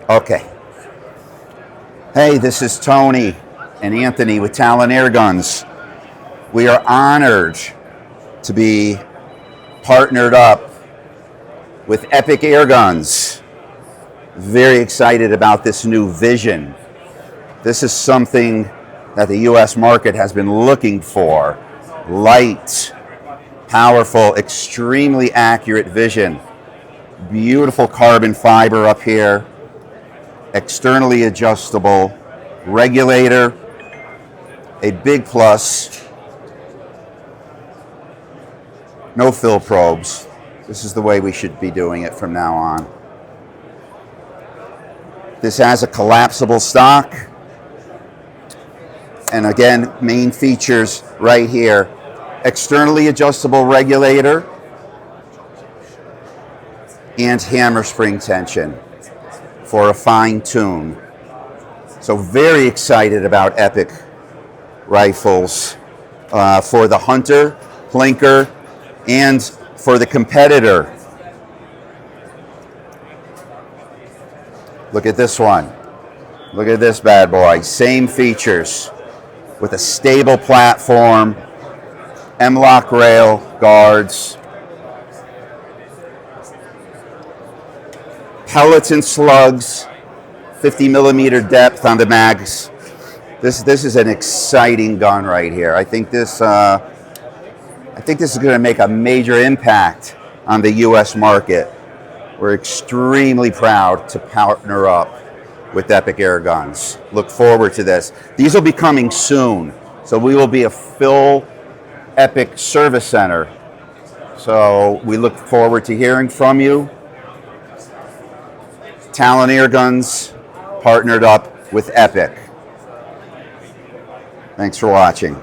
Okay. Hey, this is Tony and Anthony with Talon Airguns. We are honored to be partnered up with Epic Airguns. Very excited about this new vision. This is something that the US market has been looking for. Light, powerful, extremely accurate vision. Beautiful carbon fiber up here. Externally adjustable. Regulator, a big plus. No fill probes. This is the way we should be doing it from now on. This has a collapsible stock. And again, main features right here. Externally adjustable regulator and hammer spring tension for a fine tune. So very excited about Epic rifles for the hunter, plinker, and for the competitor. Look at this one. Look at this bad boy. Same features with a stable platform, M-lock rail guards, pellets and slugs, 50 millimeter depth on the mags. This is an exciting gun right here. I think this is going to make a major impact on the U.S. market. We're extremely proud to partner up with Epic Airguns. Look forward to this. These will be coming soon, so we will be a full Epic service center. So we look forward to hearing from you. Talon Airguns partnered up with Epic. Thanks for watching.